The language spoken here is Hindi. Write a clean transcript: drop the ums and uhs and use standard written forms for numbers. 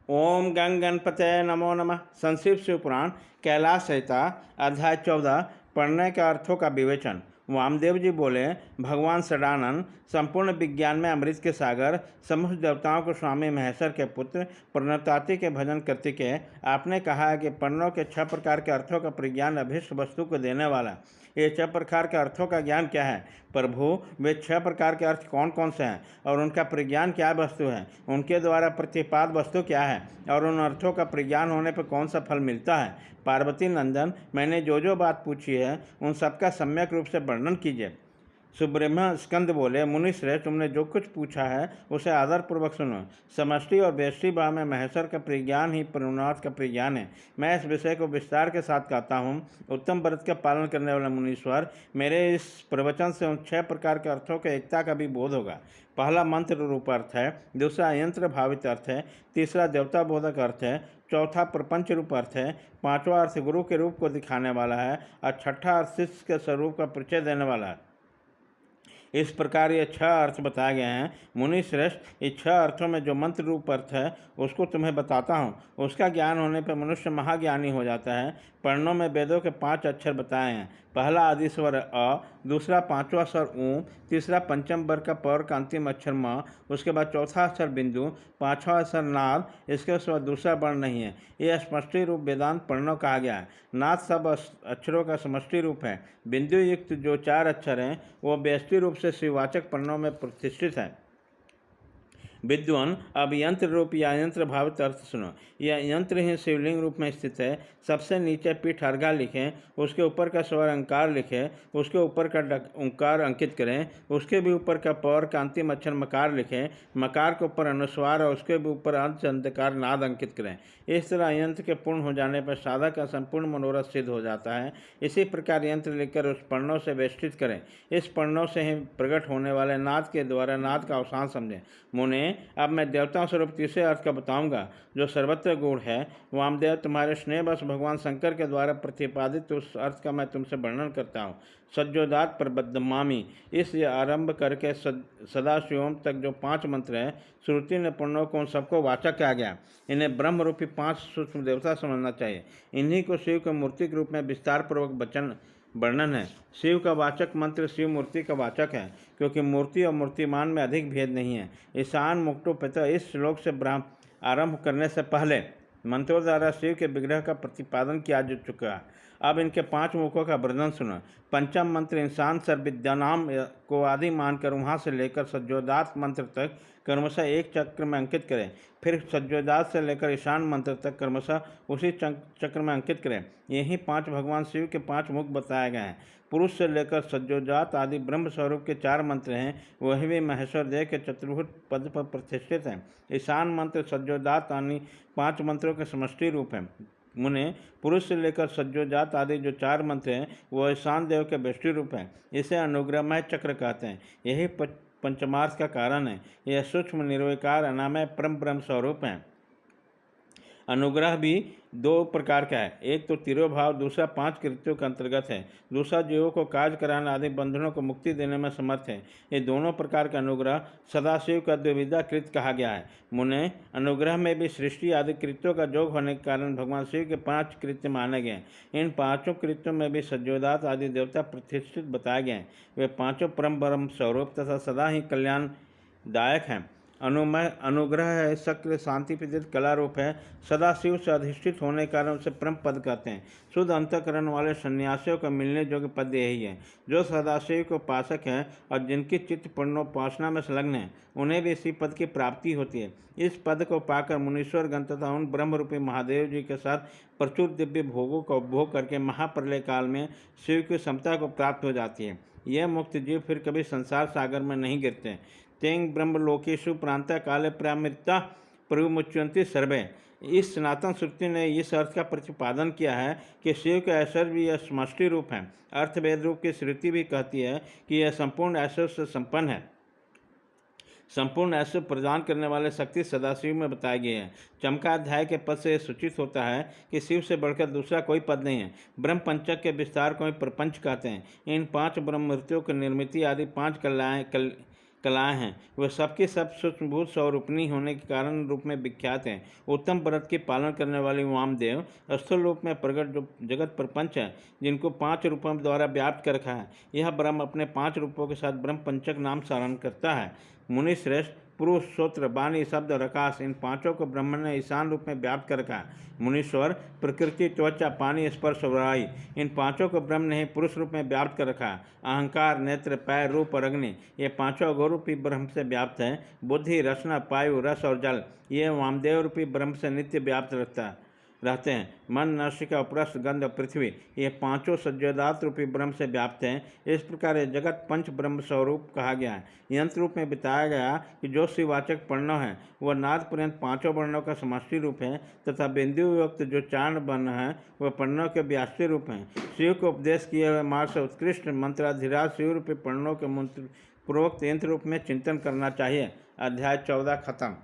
ओम गंग गणपते नमो नमः। संक्षिप्त शिव पुराण कैलाश संहिता अध्याय 14 पढ़ने के अर्थों का विवेचन। वामदेव जी बोले, भगवान सदानंद संपूर्ण विज्ञान में अमृत के सागर, समस्त देवताओं को स्वामी महेश्वर के पुत्र, प्रणताति के भजन करते आपने कहा है कि पर्णों के 6 प्रकार के अर्थों का प्रज्ञान अभिष्ट वस्तु को देने वाला। ये 6 प्रकार के अर्थों का ज्ञान क्या है प्रभु? वे 6 प्रकार के अर्थ कौन कौन से हैं और उनका प्रज्ञान क्या वस्तु है? उनके द्वारा प्रतिपाद वस्तु क्या है और उन अर्थों का प्रज्ञान होने पर कौन सा फल मिलता है? पार्वती नंदन, मैंने जो बात पूछी है उन सबका सम्यक रूप से वर्णन कीजिए। सुब्रह्म स्कंद बोले, मुनि श्रेष्ठ, तुमने जो कुछ पूछा है उसे आदरपूर्वक सुनो। समष्टि और व्यष्टि भाव में महेश्वर का प्रज्ञान ही पूर्णार्थ का प्रज्ञान है। मैं इस विषय को विस्तार के साथ कहता हूँ। उत्तम व्रत का पालन करने वाले मुनीश्वर, मेरे इस प्रवचन से उन 6 प्रकार के अर्थों के एकता का भी बोध होगा। पहला मंत्र रूप अर्थ है, दूसरा यंत्र भावित अर्थ है, तीसरा देवता बोधक अर्थ है, चौथा प्रपंच रूप अर्थ है, पांचवा अर्थ गुरु के रूप को दिखाने वाला है और छठा अर्थ शिष्य के स्वरूप का परिचय देने वाला है। इस प्रकार ये 6 अर्थ बताए गए हैं। मुनि श्रेष्ठ, इस 6 अर्थों में जो मंत्र रूप अर्थ है उसको तुम्हें बताता हूँ। उसका ज्ञान होने पर मनुष्य महाज्ञानी हो जाता है। पर्णों में वेदों के 5 अक्षर बताए हैं। पहला आदि स्वर अ, दूसरा 5वां स्वर ऊ, तीसरा पंचम वर्ग का पौर का अंतिम अक्षर म, उसके बाद चौथा अक्षर बिंदु, 5वां अक्षर नाद, इसके सिवा दूसरा वर्ण नहीं है। यह समष्टि रूप वेदांत पर्णों कहा गया है। नाद सब अक्षरों का समष्टि रूप है। बिंदु युक्त जो 4 अक्षर हैं वो व्यष्टि रूप से शिववाचक पर्णों में प्रतिष्ठित है। विद्वान, अब यंत्र रूप या यंत्र भावित अर्थ सुनो। यह यंत्र ही शिवलिंग रूप में स्थित है। सबसे नीचे पीठ अर्घा लिखें, उसके ऊपर का स्वर अंकार लिखें, उसके ऊपर का ओंकार अंकित करें, उसके भी ऊपर का पौर का अंतिम अक्षर मकार लिखें, मकार के ऊपर अनुस्वार और उसके भी ऊपर अंत अंतकार नाद अंकित करें। इस तरह यंत्र के पूर्ण हो जाने पर साधक का संपूर्ण मनोरथ सिद्ध हो जाता है। इसी प्रकार यंत्र लिखकर उस पर्णों से वेष्टित करें। इस पर्णों से ही प्रकट होने वाले नाद के द्वारा नाद का अवसान समझें। मुने, अब मैं देवताओं स्वरूप तीसरे अर्थ का बताऊंगा जो सर्वत्र गूढ़ है। वामदेव, तुम्हारे स्नेहवश भगवान शंकर के द्वारा प्रतिपादित उस अर्थ का मैं तुमसे वर्णन करता हूँ। सज्जोदात प्रबद्धमामी, इस आरंभ करके सदाशिवम तक जो 5 मंत्र हैं, श्रुति ने पूर्णों को उन सबको वाचक किया गया। इन्हें ब्रह्म रूपी 5 सूक्ष्म देवता समझना चाहिए। इन्हीं को शिव के मूर्ति के रूप में विस्तार पूर्वक वचन वर्णन है। शिव का वाचक मंत्र शिव मूर्ति का वाचक है, क्योंकि मूर्ति और मूर्तिमान में अधिक भेद नहीं है। ईशान मुक्तोपिता इस श्लोक से ब्रह्म आरंभ करने से पहले मंत्रों द्वारा शिव के विग्रह का प्रतिपादन किया जा चुका है। अब इनके 5 मुखों का वर्णन सुनो। पंचम मंत्र इंसान सर्वविद्यानाम को आदि मानकर वहाँ से लेकर सज्जोदात मंत्र तक क्रमशः एक चक्र में अंकित करें। फिर सज्जोदात से लेकर ईशान मंत्र तक क्रमशः उसी चक्र में अंकित करें। यही 5 भगवान शिव के 5 मुख बताए गए हैं। पुरुष से लेकर सज्जोजात आदि ब्रह्म स्वरूप के 4 मंत्र हैं। वही भी महेश्वर देव के चतुर्भुज पद पर प्रतिष्ठित हैं। ईशान मंत्र सज्जोजात आदि 5 मंत्रों के समष्टि रूप हैं। मुने, पुरुष से लेकर सज्जोजात आदि जो 4 मंत्र हैं वो ईशान देव के व्यष्टि रूप हैं। इसे अनुग्रहमय चक्र कहते हैं। यही पंचमार्थ का कारण है। यह सूक्ष्म निर्विकार अनामय परम ब्रह्म स्वरूप हैं। अनुग्रह भी 2 प्रकार का है। एक तो तिरोभाव, दूसरा 5 कृत्यों के अंतर्गत है। दूसरा जीवों को कार्य कराने आदि बंधनों को मुक्ति देने में समर्थ है। ये दोनों प्रकार का अनुग्रह सदाशिव का द्विविधा कृत कहा गया है। मुने, अनुग्रह में भी सृष्टि आदि कृत्यों का जोग होने के कारण भगवान शिव के 5 कृत्य माने गए। इन 5 कृत्यों में भी सज्जोदात आदि देवता प्रतिष्ठित बताए गए। वे 5 परम ब्रह्म स्वरूप तथा सदा ही कल्याणदायक हैं। अनुग्रह है, शक्र शांति प्रदित कला रूप है। सदाशिव से अधिष्ठित होने के कारण उसे परम पद कहते हैं। शुद्ध अंतःकरण वाले सन्यासियों को मिलने योग्य पद यही है। जो सदाशिव को उपासक हैं और जिनकी चित्त पूर्णोपासना में संलग्न है, उन्हें भी इसी पद की प्राप्ति होती है। इस पद को पाकर मुनीश्वर गण तथा उन ब्रह्म रूपी महादेव जी के साथ प्रचुर दिव्य भोगों का उपभोग करके महाप्रलय काल में शिव की समता को प्राप्त हो जाती है। यह मुक्त जीव फिर कभी संसार सागर में नहीं गिरते। तेंग ब्रह्मलोकेशु प्रांत काले प्रामृता प्रमुच्यंती सर्वे। इस सनातन श्रुति ने इस अर्थ का प्रतिपादन किया है कि शिव के ऐश्वर्य भी यह समष्टि रूप है। अर्थवेद रूप की श्रुति भी कहती है कि यह संपूर्ण ऐश्वर्य से संपन्न है। संपूर्ण ऐश्वर्य प्रदान करने वाले शक्ति सदाशिव में बताई गई है। चमका अध्याय के पद से यह सूचित होता है कि शिव से बढ़कर दूसरा कोई पद नहीं है। ब्रह्म पंचक के विस्तार को ही प्रपंच कहते हैं। इन 5 ब्रह्म मूर्तियों की निर्मिति आदि 5 कलाएं हैं वे सबके सब सूक्ष्मभूत स्वरूपणी होने के कारण रूप में विख्यात हैं। उत्तम व्रत के पालन करने वाले वामदेव स्थूल रूप में प्रकट जो जगत प्रपंच है, जिनको 5 रूपों द्वारा व्याप्त कर रखा है। यह ब्रह्म अपने 5 रूपों के साथ ब्रह्म पंचक नाम सारण करता है। मुनि श्रेष्ठ पुरुष, श्रोत्र, वाणी, शब्द और आकाश, इन पांचों को ब्रह्म ने ईशान रूप में व्याप्त कर रखा है। मुनीश्वर प्रकृति, त्वचा, पानी, स्पर्श और वायु, इन पांचों को ब्रह्म ने ही पुरुष रूप में व्याप्त कर रखा है। अहंकार, नेत्र, पैर, रूप और अग्नि, ये पांचों अघोरूपी ब्रह्म से व्याप्त हैं। बुद्धि, रसना, वायु, रस और जल, ये वामदेव रूपी ब्रह्म से नित्य व्याप्त रहते हैं। मन, नासिका, उपरस, गंध और पृथ्वी, ये पांचों सज्जोदात रूपी ब्रह्म से व्याप्त हैं। इस प्रकार ये जगत पंच ब्रह्म स्वरूप कहा गया है। यंत्र रूप में बताया गया कि जो शिववाचक प्रणव है वह नाद पर्यंत 5 वर्णों का समष्टि रूप है, तथा बिंदु युक्त जो 4 वर्ण है वह प्रणव के व्याष्टि रूप हैं। शिव को उपदेश किए हुए मार्ग से उत्कृष्ट मंत्राधिराज शिव रूपी प्रणव के मंत्र पूर्वक यंत्र रूप में चिंतन करना चाहिए। अध्याय 14 खत्म।